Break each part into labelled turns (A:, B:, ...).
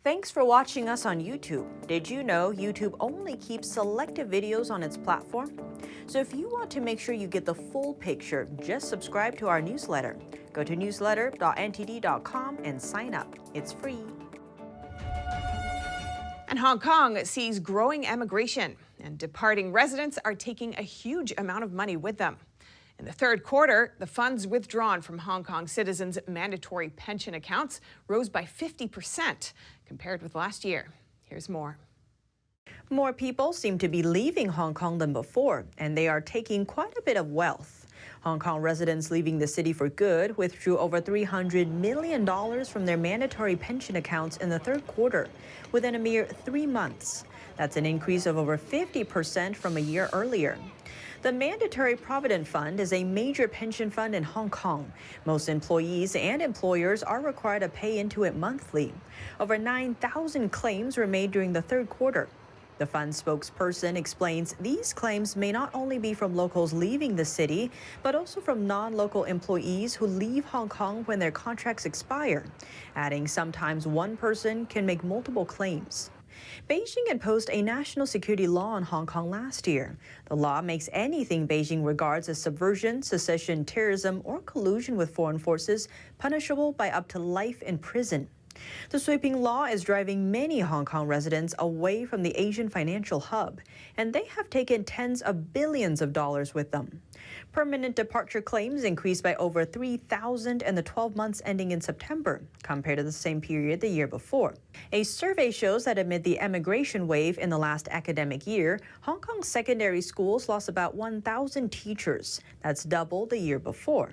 A: Thanks for watching us on YouTube. Did you know YouTube only keeps selective videos on its platform? So if you want to make sure you get the full picture, just subscribe to our newsletter. Go to newsletter.ntd.com and sign up. It's free.
B: And Hong Kong sees growing emigration, and departing residents are taking a huge amount of money with them. In the third quarter, the funds withdrawn from Hong Kong citizens' mandatory pension accounts rose by 50% compared with last year. Here's more.
A: More people seem to be leaving Hong Kong than before, and they are taking quite a bit of wealth. Hong Kong residents leaving the city for good withdrew over $300 million from their mandatory pension accounts in the third quarter, within a mere 3 months. That's an increase of over 50% from a year earlier. The Mandatory Provident Fund is a major pension fund in Hong Kong. Most employees and employers are required to pay into it monthly. Over 9,000 claims were made during the third quarter. The fund spokesperson explains these claims may not only be from locals leaving the city, but also from non-local employees who leave Hong Kong when their contracts expire, adding sometimes one person can make multiple claims. Beijing imposed a national security law on Hong Kong last year. The law makes anything Beijing regards as subversion, secession, terrorism, or collusion with foreign forces punishable by up to life in prison. The sweeping law is driving many Hong Kong residents away from the Asian financial hub, and they have taken tens of billions of dollars with them. Permanent departure claims increased by over 3,000 in the 12 months ending in September, compared to the same period the year before. A survey shows that amid the emigration wave in the last academic year, Hong Kong's secondary schools lost about 1,000 teachers. That's double the year before.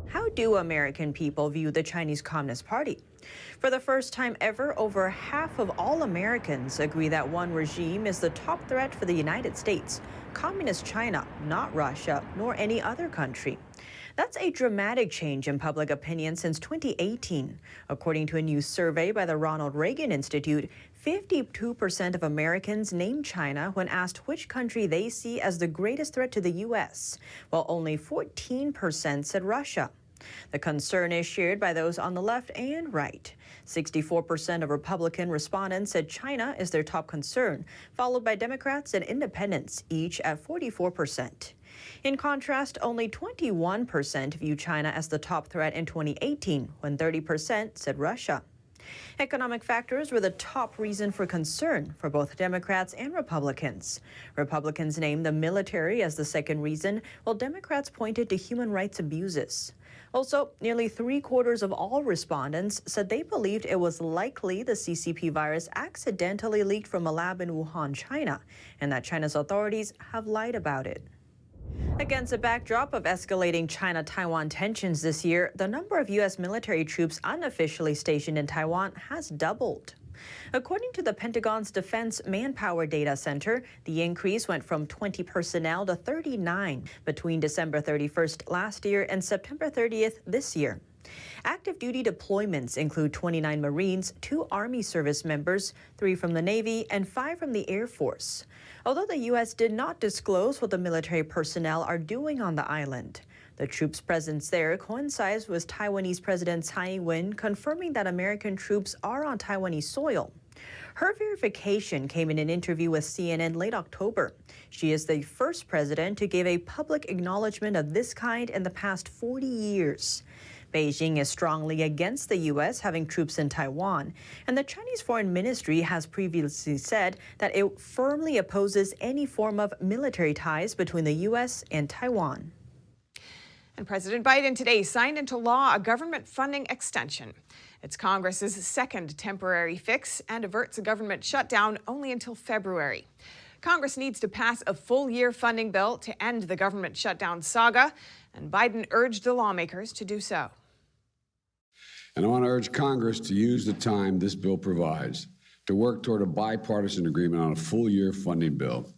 A: How do American people view the Chinese Communist Party? For the first time ever, over half of all Americans agree that one regime is the top threat for the United States, Communist China, not Russia, nor any other country. That's a dramatic change in public opinion since 2018. According to a new survey by the Ronald Reagan Institute, 52% of Americans named China when asked which country they see as the greatest threat to the U.S., while only 14% said Russia. The concern is shared by those on the left and right. 64% of Republican respondents said China is their top concern, followed by Democrats and independents, each at 44%. In contrast, only 21% view China as the top threat in 2018, when 30% said Russia. Economic factors were the top reason for concern for both Democrats and Republicans. Republicans named the military as the second reason, while Democrats pointed to human rights abuses. Also, nearly 3/4 of all respondents said they believed it was likely the CCP virus accidentally leaked from a lab in Wuhan, China, and that China's authorities have lied about it. Against a backdrop of escalating China-Taiwan tensions this year, the number of U.S. military troops unofficially stationed in Taiwan has doubled. According to the Pentagon's Defense Manpower Data Center, the increase went from 20 personnel to 39 between December 31st last year and September 30th this year. Active duty deployments include 29 Marines, 2 Army service members, 3 from the Navy, and 5 from the Air Force. Although the U.S. did not disclose what the military personnel are doing on the island, the troops' presence there coincides with Taiwanese President Tsai Ing-wen confirming that American troops are on Taiwanese soil. Her verification came in an interview with CNN late October. She is the first president to give a public acknowledgement of this kind in the past 40 years. Beijing is strongly against the U.S. having troops in Taiwan, and the Chinese Foreign Ministry has previously said that it firmly opposes any form of military ties between the U.S. and Taiwan.
B: And President Biden today signed into law a government funding extension. It's Congress's second temporary fix and averts a government shutdown only until February. Congress needs to pass a full-year funding bill to end the government shutdown saga, and Biden urged the lawmakers to do so.
C: And I want to urge Congress to use the time this bill provides to work toward a bipartisan agreement on a full-year funding bill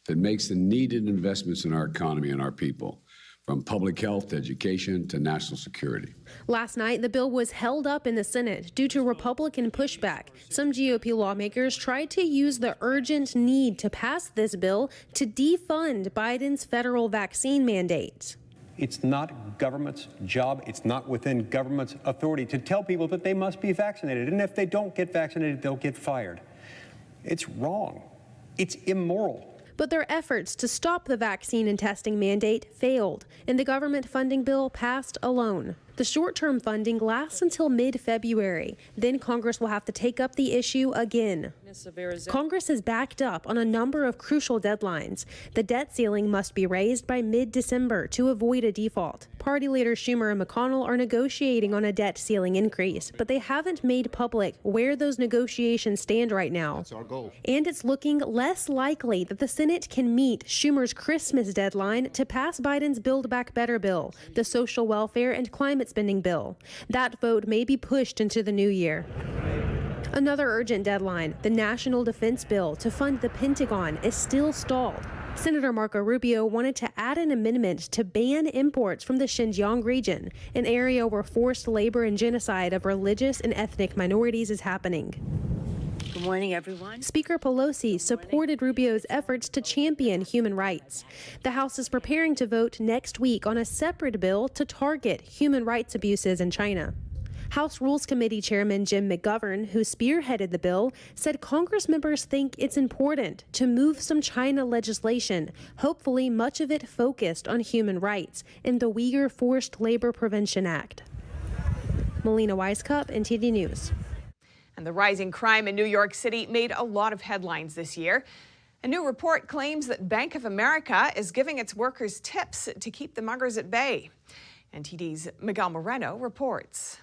C: that makes the needed investments in our economy and our people, from public health to education to national security.
D: Last night, the bill was held up in the Senate due to Republican pushback. Some GOP lawmakers tried to use the urgent need to pass this bill to defund Biden's federal vaccine mandate.
E: It's not government's job. It's not within government's authority to tell people that they must be vaccinated. And if they don't get vaccinated, they'll get fired. It's wrong. It's immoral.
D: But their efforts to stop the vaccine and testing mandate failed, and the government funding bill passed alone. The short-term funding lasts until mid-February. Then Congress will have to take up the issue again. Congress is backed up on a number of crucial deadlines. The debt ceiling must be raised by mid-December to avoid a default. Party leaders Schumer and McConnell are negotiating on a debt ceiling increase, but they haven't made public where those negotiations stand right now.
F: That's our goal.
D: And it's looking less likely that the Senate can meet Schumer's Christmas deadline to pass Biden's Build Back Better bill, the social welfare and climate spending bill. That vote may be pushed into the new year. Another urgent deadline, the National Defense Bill to fund the Pentagon, is still stalled. Senator Marco Rubio wanted to add an amendment to ban imports from the Xinjiang region, an area where forced labor and genocide of religious and ethnic minorities is happening.
G: Good morning, everyone.
D: Speaker Pelosi supported Rubio's efforts to champion human rights. The House is preparing to vote next week on a separate bill to target human rights abuses in China. House Rules Committee Chairman Jim McGovern, who spearheaded the bill, said Congress members think it's important to move some China legislation, hopefully much of it focused on human rights, in the Uyghur Forced Labor Prevention Act. Melina Weiskup, NTD News.
B: And the rising crime in New York City made a lot of headlines this year. A new report claims that Bank of America is giving its workers tips to keep the muggers at bay. NTD's Miguel Moreno reports.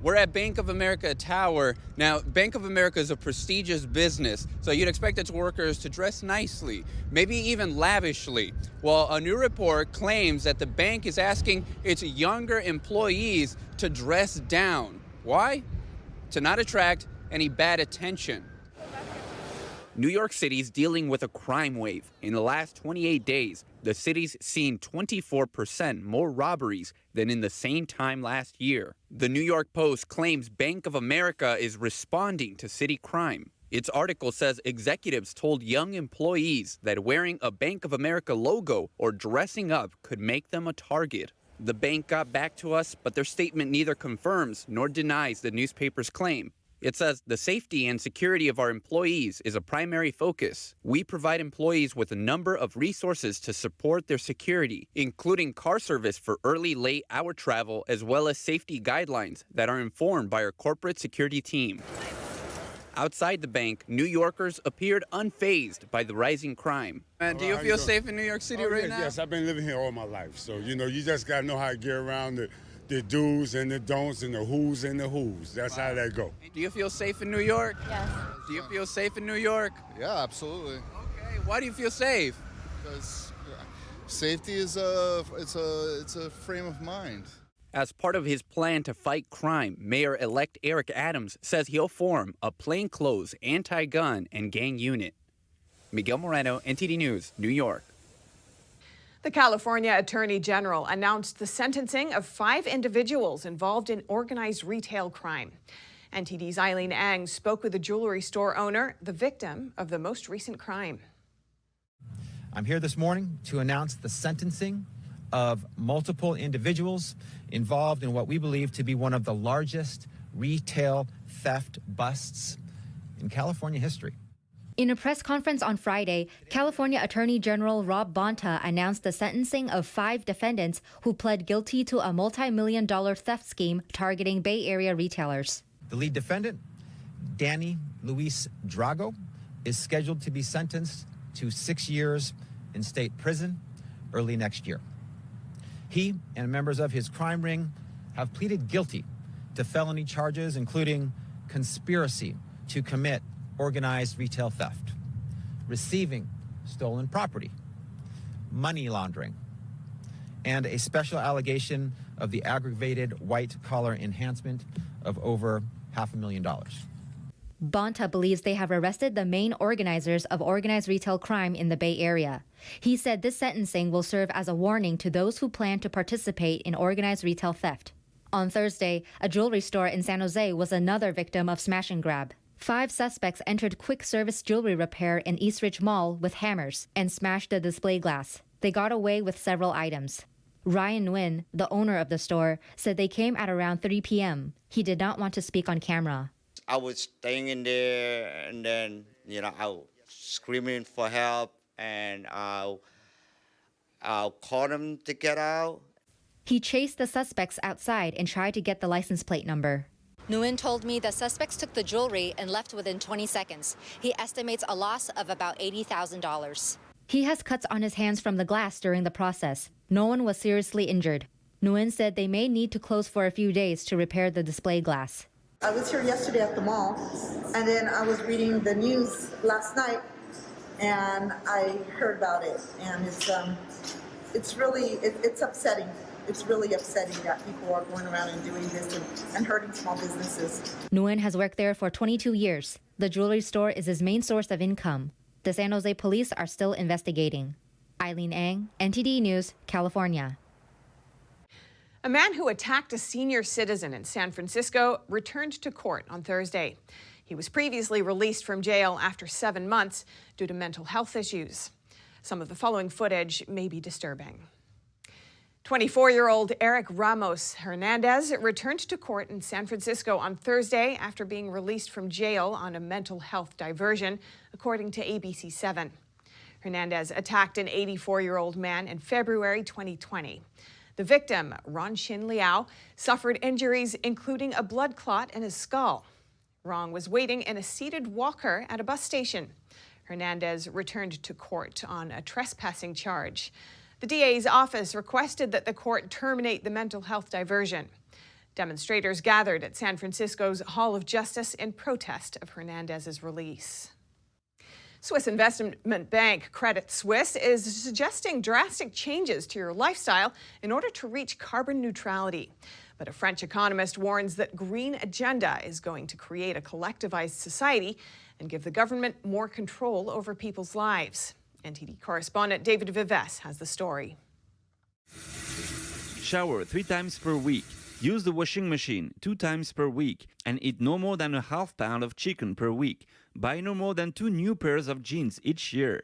H: We're at Bank of America Tower. Now, Bank of America is a prestigious business, so you'd expect its workers to dress nicely, maybe even lavishly. Well, a new report claims that the bank is asking its younger employees to dress down. Why? To not attract any bad attention. New York City's dealing with a crime wave. In the last 28 days, the city's seen 24% more robberies than in the same time last year. The New York Post claims Bank of America is responding to city crime. Its article says executives told young employees that wearing a Bank of America logo or dressing up could make them a target. The bank got back to us, but their statement neither confirms nor denies the newspaper's claim. It says the safety and security of our employees is a primary focus. We provide employees with a number of resources to support their security, including car service for early, late hour travel, as well as safety guidelines that are informed by our corporate security team. Outside the bank, New Yorkers appeared unfazed by the rising crime. Man, do you feel safe in New York City right now?
F: Yes, I've been living here all my life. So, you just got to know how to get around the do's and the don'ts and the who's and the who's. That's how that go.
H: Do you feel safe in New York?
G: Yes.
H: Do you feel safe in New York?
I: Yeah, absolutely.
H: Okay, why do you feel safe?
I: Because safety is a frame of mind.
H: As part of his plan to fight crime, Mayor-elect Eric Adams says he'll form a plainclothes anti-gun and gang unit. Miguel Moreno, NTD News, New York.
B: The California Attorney General announced the sentencing of 5 individuals involved in organized retail crime. NTD's Eileen Ang spoke with a jewelry store owner, the victim of the most recent crime.
J: I'm here this morning to announce the sentencing of multiple individuals involved in what we believe to be one of the largest retail theft busts in California history.
K: In a press conference on Friday, California Attorney General Rob Bonta announced the sentencing of 5 defendants who pled guilty to a multi-million-dollar theft scheme targeting Bay Area retailers.
J: The lead defendant, Danny Luis Drago, is scheduled to be sentenced to 6 years in state prison early next year. He and members of his crime ring have pleaded guilty to felony charges, including conspiracy to commit organized retail theft, receiving stolen property, money laundering, and a special allegation of the aggravated white-collar enhancement of over $500,000.
K: Bonta believes they have arrested the main organizers of organized retail crime in the Bay Area. He said this sentencing will serve as a warning to those who plan to participate in organized retail theft. On Thursday, a jewelry store in San Jose was another victim of smash and grab. 5 suspects entered quick service jewelry repair in East Ridge Mall with hammers and smashed the display glass. They got away with several items. Ryan Nguyen, the owner of the store, said they came at around 3 p.m. He did not want to speak on camera.
L: I was staying in there, and then, I was screaming for help, and I'll call them to get out.
K: He chased the suspects outside and tried to get the license plate number.
M: Nguyen told me the suspects took the jewelry and left within 20 seconds. He estimates a loss of about $80,000.
K: He has cuts on his hands from the glass during the process. No one was seriously injured. Nguyen said they may need to close for a few days to repair the display glass.
N: I was here yesterday at the mall, and then I was reading the news last night, and I heard about it, and it's really upsetting. It's really upsetting that people are going around and doing this and hurting small businesses.
K: Nguyen has worked there for 22 years. The jewelry store is his main source of income. The San Jose police are still investigating. Eileen Ang, NTD News, California.
B: A man who attacked a senior citizen in San Francisco returned to court on Thursday. He was previously released from jail after 7 months due to mental health issues. Some of the following footage may be disturbing. 24-year-old Eric Ramos Hernandez returned to court in San Francisco on Thursday after being released from jail on a mental health diversion, according to ABC7. Hernandez attacked an 84-year-old man in February 2020. The victim, Ron Shin Liao, suffered injuries including a blood clot in his skull. Ron was waiting in a seated walker at a bus station. Hernandez returned to court on a trespassing charge. The DA's office requested that the court terminate the mental health diversion. Demonstrators gathered at San Francisco's Hall of Justice in protest of Hernandez's release. Swiss investment bank Credit Suisse is suggesting drastic changes to your lifestyle in order to reach carbon neutrality. But a French economist warns that green agenda is going to create a collectivized society and give the government more control over people's lives. NTD correspondent David Vives has the story.
O: Shower 3 times per week. Use the washing machine 2 times per week and eat no more than a half pound of chicken per week. Buy no more than 2 new pairs of jeans each year.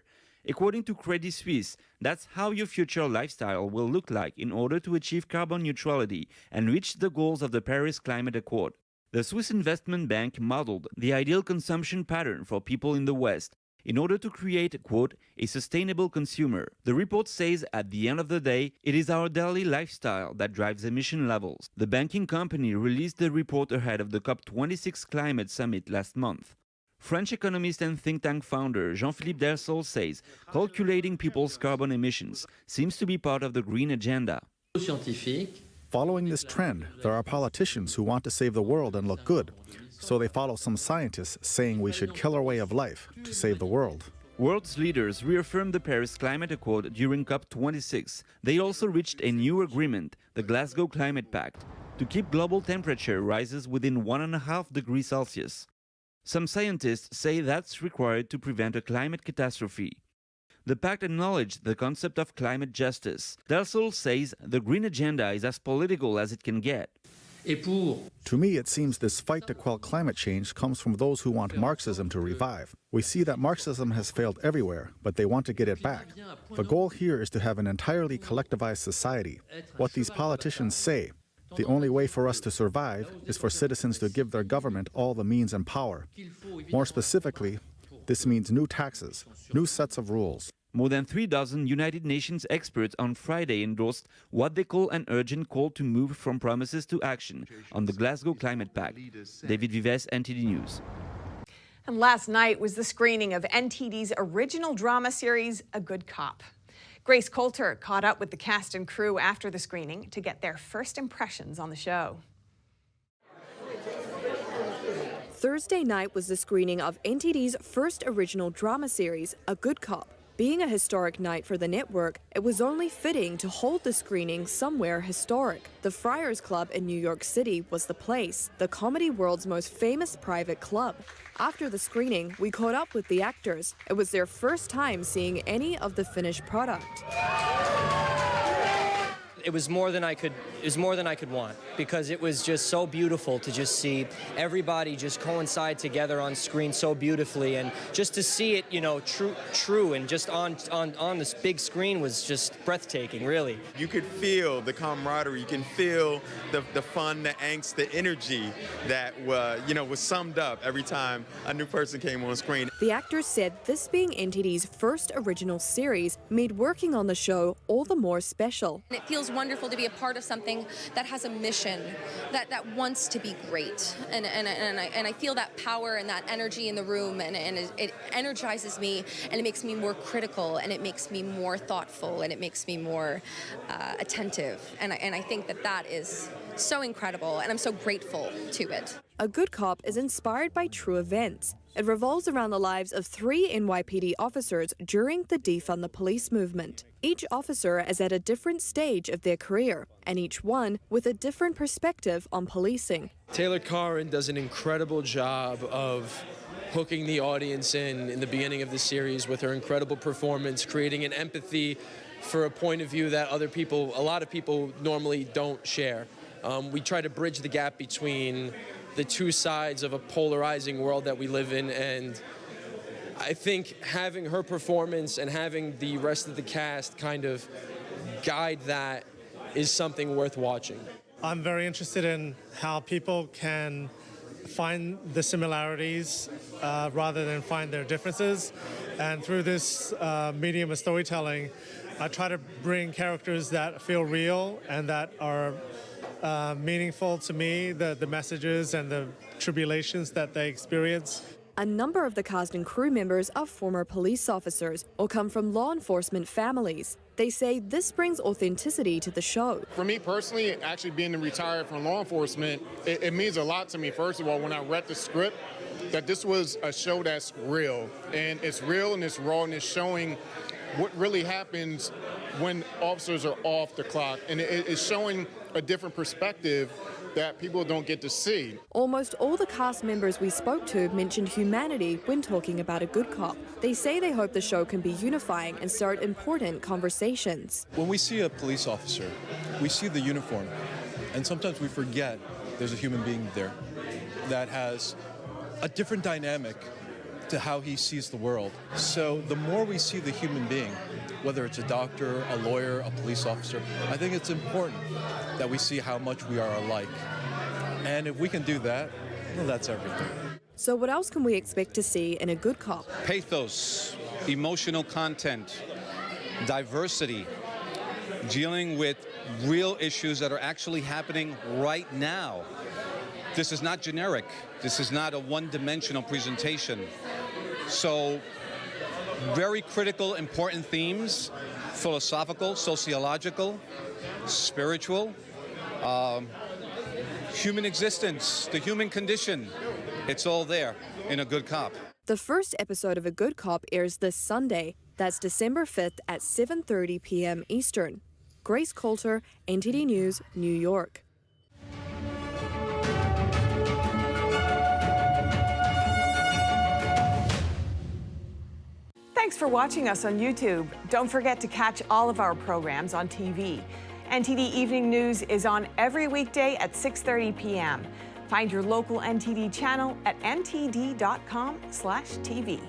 O: According to Credit Suisse, that's how your future lifestyle will look like in order to achieve carbon neutrality and reach the goals of the Paris Climate Accord. The Swiss investment bank modeled the ideal consumption pattern for people in the West in order to create, quote, a sustainable consumer. The report says at the end of the day, it is our daily lifestyle that drives emission levels. The banking company released the report ahead of the COP26 climate summit last month. French economist and think tank founder Jean-Philippe Delsoul says calculating people's carbon emissions seems to be part of the green agenda.
P: Following this trend, there are politicians who want to save the world and look good. So they follow some scientists saying we should kill our way of life to save the world.
O: World's leaders reaffirmed the Paris Climate Accord during COP26. They also reached a new agreement, the Glasgow Climate Pact, to keep global temperature rises within 1.5 degrees Celsius. Some scientists say that's required to prevent a climate catastrophe. The pact acknowledged the concept of climate justice. Delsoul says the green agenda is as political as it can get.
P: To me, it seems this fight to quell climate change comes from those who want Marxism to revive. We see that Marxism has failed everywhere, but they want to get it back. The goal here is to have an entirely collectivized society. What these politicians say, the only way for us to survive is for citizens to give their government all the means and power. More specifically, this means new taxes, new sets of rules.
O: More than 3 dozen United Nations experts on Friday endorsed what they call an urgent call to move from promises to action on the Glasgow Climate Pact. David Vives, NTD News.
B: And last night was the screening of NTD's original drama series, A Good Cop. Grace Coulter caught up with the cast and crew after the screening to get their first impressions on the show.
Q: Thursday night was the screening of NTD's first original drama series, A Good Cop. Being a historic night for the network, it was only fitting to hold the screening somewhere historic. The Friars Club in New York City was the place, the comedy world's most famous private club. After the screening, we caught up with the actors. It was their first time seeing any of the finished product.
R: It was more than I could want, because it was just so beautiful to just see everybody just coincide together on screen so beautifully, and just to see it, you know, true and just on this big screen was just breathtaking, really.
S: You could feel the camaraderie, you can feel the fun, the angst, the energy that was summed up every time a new person came on screen.
Q: The actors said this being NTD's first original series made working on the show all the more special.
T: It feels wonderful to be a part of something that has a mission, that wants to be great, and I feel that power and that energy in the room, and it energizes me, and it makes me more critical, and it makes me more thoughtful, and it makes me more attentive, and I think that is so incredible, and I'm so grateful to it.
Q: A Good Cop is inspired by true events. It revolves around the lives of 3 NYPD officers during the Defund the Police movement. Each officer is at a different stage of their career, and each one with a different perspective on policing.
U: Taylor Carrin does an incredible job of hooking the audience in the beginning of the series with her incredible performance, creating an empathy for a point of view that a lot of people normally don't share. We try to bridge the gap between the two sides of a polarizing world that we live in, and I think having her performance and having the rest of the cast kind of guide that is something worth watching.
V: I'm very interested in how people can find the similarities rather than find their differences, and through this medium of storytelling, I try to bring characters that feel real and that are meaningful to me, the messages and the tribulations that they experience.
Q: A number of the cast and crew members are former police officers or come from law enforcement families. They say this brings authenticity to the show.
W: For me personally, actually being retired from law enforcement, it means a lot to me, first of all, when I read the script, that this was a show that's real. And it's real and it's raw, and it's showing what really happens when officers are off the clock. And it's showing a different perspective that people don't get to see.
Q: Almost all the cast members we spoke to mentioned humanity when talking about A Good Cop. They say they hope the show can be unifying and start important conversations.
X: When we see a police officer, we see the uniform, and sometimes we forget there's a human being there that has a different dynamic to how he sees the world. So the more we see the human being, whether it's a doctor, a lawyer, a police officer, I think it's important that we see how much we are alike. And if we can do that, well, that's everything.
Q: So what else can we expect to see in A Good Cop?
Y: Pathos, emotional content, diversity, dealing with real issues that are actually happening right now. This is not generic. This is not a one-dimensional presentation. So very critical, important themes, philosophical, sociological, spiritual, human existence, the human condition. It's all there in A Good Cop.
Q: The first episode of A Good Cop airs this Sunday. That's December 5th at 7:30 p.m. Eastern. Grace Coulter, NTD News, New York.
B: Thanks for watching us on YouTube. Don't forget to catch all of our programs on TV. NTD Evening News is on every weekday at 6:30 p.m. Find your local NTD channel at ntd.com/TV.